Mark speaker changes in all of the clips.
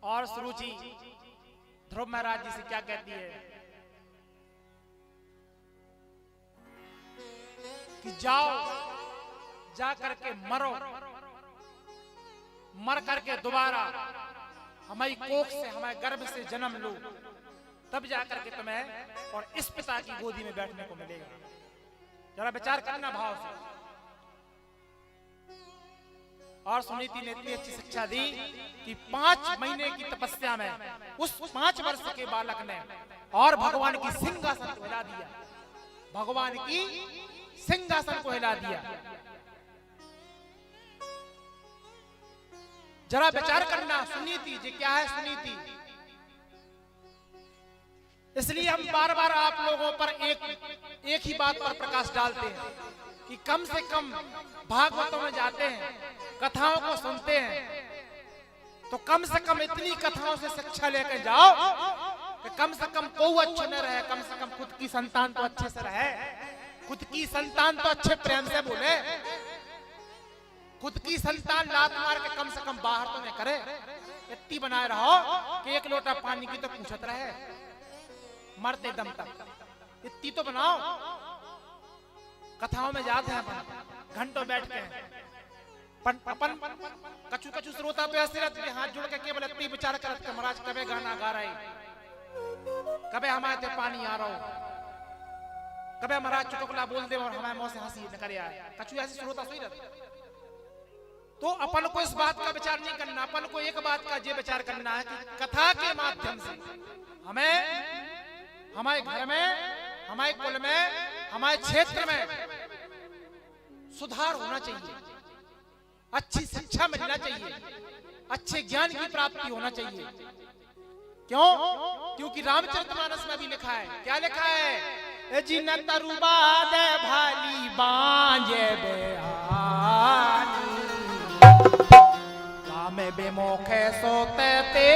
Speaker 1: और सुरुचि ध्रुव महाराज जी से क्या कहती है कि जाओ जा करके मरो, मर करके दोबारा हमारी कोख से हमारे गर्भ से जन्म लो, तब जाकर के तुम्हें और इस पिता की गोदी में बैठने को मिलेगा। जरा विचार करना भाव से। और सुनीति ने इतनी अच्छी शिक्षा दी कि 5 महीने की तपस्या में उस 5 वर्ष के बालक ने और भगवान की सिंहासन को हिला दिया, भगवान की सिंहासन को हिला दिया। जरा विचार करना सुनीति जी क्या है सुनीति। इसलिए हम बार बार आप लोगों पर एक ही बात पर प्रकाश डालते हैं कि कम से कम भागवतों में जाते हैं, कथाओं को सुनते हैं, तो कम से कम इतनी कथाओं से शिक्षा लेकर जाओ कि कम से कम कोई अच्छा न रहे, कम से कम खुद की संतान तो अच्छे से रहे, खुद की संतान तो अच्छे प्रेम से बोले, खुद की संतान लात मार के कम से कम बाहर तो नहीं करे। इतनी बनाए रहो कि एक लोटा पानी की तो पूछत रहे मरते दम तक, इतनी तो बनाओ। कथाओं में जाते हैं अपन घंटों बैठ के अपन कछु कछु श्रोता तो ऐसे रहते हाथ जोड़ के केवल इतनी विचार करते महाराज कबे गाना गा रहे, कबे हमारे पानी आ रहा हो, कबे महाराज चुटकुला बोल दे और हमारे मुंह से हंसी न करे आए, कछु ऐसे श्रोता सोई रहते। तो अपन को इस बात का विचार नहीं करना, अपन को एक बात का ये विचार करना है कि कथा के माध्यम से हमें हमारे घर में, हमारे कुल में, हमारे क्षेत्र में सुधार होना चाहिए, अच्छी शिक्षा मिलना चाहिए, अच्छे ज्ञान की प्राप्ति होना चाहिए। क्यों? क्योंकि रामचरितमानस में भी लिखा है, क्या लिखा है? जिन तरुबा दे भाली बांजे बेआनी कामे बेमोखे सोते ते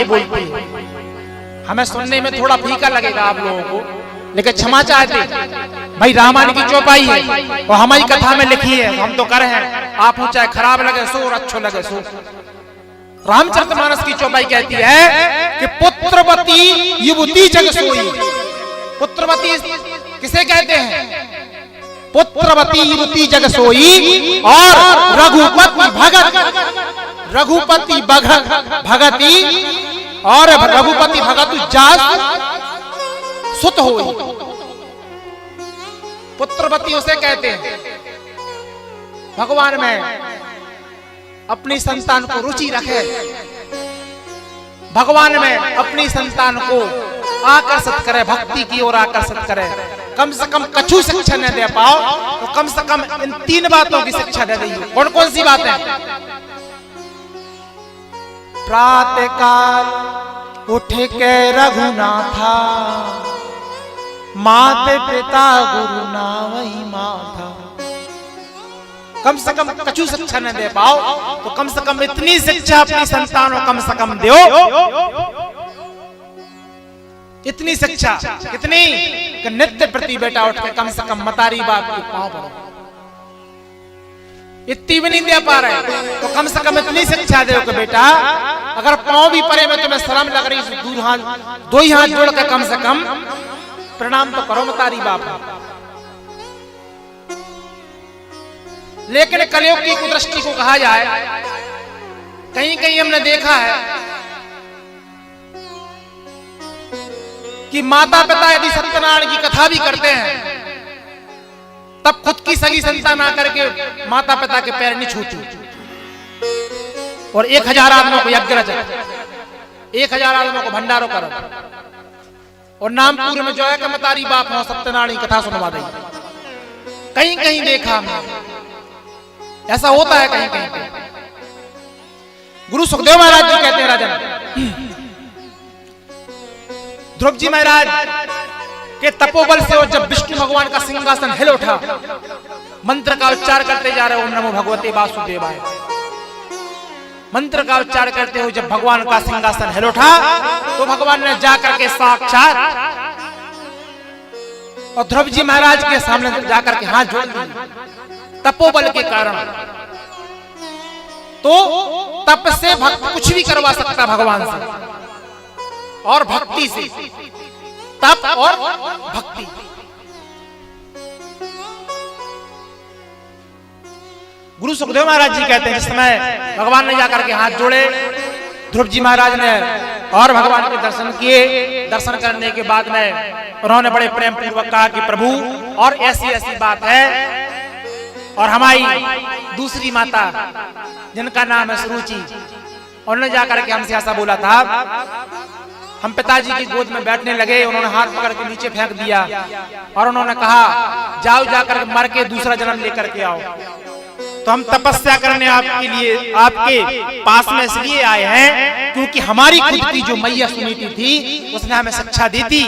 Speaker 1: बोलती है। हमें सुनने में थोड़ा फीका लगेगा आप लोगों को, लेकिन क्षमा चाहते भाई रामायण की चौपाई है और हमारी कथा में लिखी है, हम तो कर हैं, आप चाहे खराब लगे सो और अच्छो लगे सो। रामचरितमानस की चौपाई कहती है कि पुत्रवती युवती जग सोई। पुत्रवती किसे कहते हैं? पुत्रवती युवती जग सोई और रघुपति भगत, रघुपति भगती और रघुपति भगत जास सुत होई। पुत्रवती उसे कहते हैं भगवान में अपनी संतान को रुचि रखे, भगवान में अपनी संतान को आकर्षित करे, भक्ति की ओर आकर्षित करे। कम से कम कछु शिक्षा न दे पाओ तो कम से कम इन 3 बातों की शिक्षा दे दीजिए। कौन कौन सी बातें? प्रातः काल उठ के रघुनाथा, माते पिता गुरु ना वही माथा, कम से कम कछु शिक्षा न दे पाओ तो कम से कम इतनी शिक्षा अपनी संतानों कम से कम दो। इतनी शिक्षा कितनी कि नित्य प्रति बेटा उठ के कम से कम मतारी बाप के पांव पड़ो। इतनी भी नहीं दे पा रहे तो कम से कम इतनी शिक्षा दो कि बेटा अगर पांव भी पड़े में तुम्हें शर्म लग रही दूर हाथ दो ही हाथ जोड़ के कम से कम प्रणाम तो करो मतारी बाप। लेकिन कलयुग की कुदृष्टि को कहा जाए, कहीं कहीं हमने देखा है कि माता पिता यदि सत्यनारायण की कथा भी करते हैं तब खुद की सगी संतान आकर के माता पिता के पैर नहीं छूती और 1000 आदमियों को यज्ञ रचा, 1000 आदमियों को भंडारो करो और नामपुर में जो है कि मतारी बाप हो सत्यनारायण की कथा सुनवा दी। कहीं कहीं देखा हमने ऐसा होता है कहीं कहीं। गुरु सुखदेव महाराज जी कहते हैं राजन, ध्रुव जी महाराज के तपोबल से और जब विष्णु भगवान का सिंहासन हिल उठा, मंत्र का उच्चार करते जा रहे ओम नमो भगवते वासुदेवाय, मंत्र का उच्चार करते हुए जब भगवान का सिंहासन हिल उठा तो भगवान ने जाकर के साक्षात और ध्रुव जी महाराज के सामने जाकर के हाथ जोड़ दिए तपोबल के कारण। तो तप से भक्त कुछ भी करवा सकता भगवान से और भक्ति से, तप और भक्ति। गुरु सुखदेव महाराज जी कहते हैं जिस समय भगवान ने जाकर के हाथ जोड़े, ध्रुव जी महाराज ने और भगवान के दर्शन किए। दर्शन करने के बाद में उन्होंने बड़े प्रेम पूर्वक कहा कि प्रभु और ऐसी ऐसी बात है और हमारी दूसरी माता जिनका नाम है सुरुचि, उन्होंने जाकर के हमसे ऐसा बोला था। हम पिताजी की गोद में बैठने लगे, उन्होंने हाथ पकड़ के नीचे फेंक दिया और उन्होंने कहा जाओ जाकर मर के दूसरा जन्म लेकर के आओ। तो हम तपस्या करने आपके लिए आपके पास में इसलिए आए हैं क्योंकि हमारी खुद की जो मैया सुनीति थी उसने हमें शिक्षा दी थी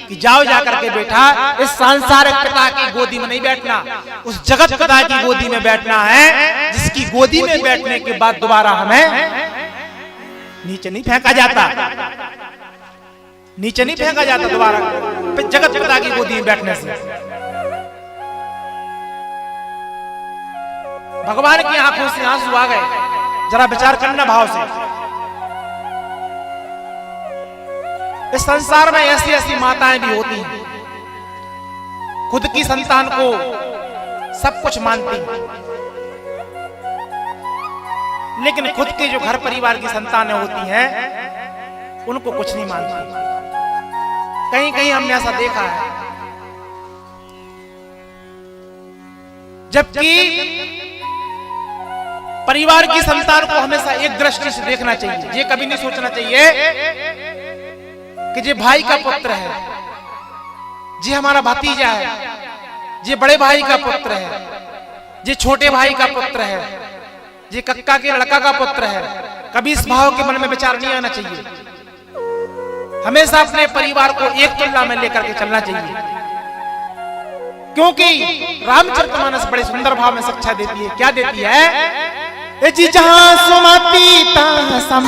Speaker 1: कि जाओ जाकर के बेटा इस सांसारिक पिता की गोदी में नहीं बैठना, उस जगत पिता की गोदी में बैठना है जिसकी गोदी में बैठने के बाद दोबारा हमें नीचे नहीं फेंका जाता, नीचे नहीं फेंका जाता दोबारा जगत पिता की गोदी में बैठने से। भगवान की आंखों से आंसू आ गए। जरा विचार करना भाव से, इस संसार में ऐसी ऐसी माताएं भी होती हैं खुद की संतान को सब कुछ मानती हैं, लेकिन खुद के जो घर परिवार की संतानें होती हैं उनको कुछ नहीं मानती। कहीं कहीं हमने ऐसा देखा है, जबकि परिवार की संतान को हमेशा एक दृष्टि से देखना चाहिए। ये कभी नहीं सोचना चाहिए कि ये भाई का पुत्र है, ये हमारा भतीजा है, ये बड़े भाई का पुत्र है, ये छोटे भाई का पुत्र है, ये कक्का के लड़का का पुत्र है। कभी इस भाव के मन में विचार नहीं आना चाहिए। हमेशा अपने परिवार को एक तुलना में लेकर के चलना चाहिए, क्योंकि रामचरितमानस बड़े सुंदर भाव में शिक्षा देती है। क्या देती है? जी जहां सुमति ता सम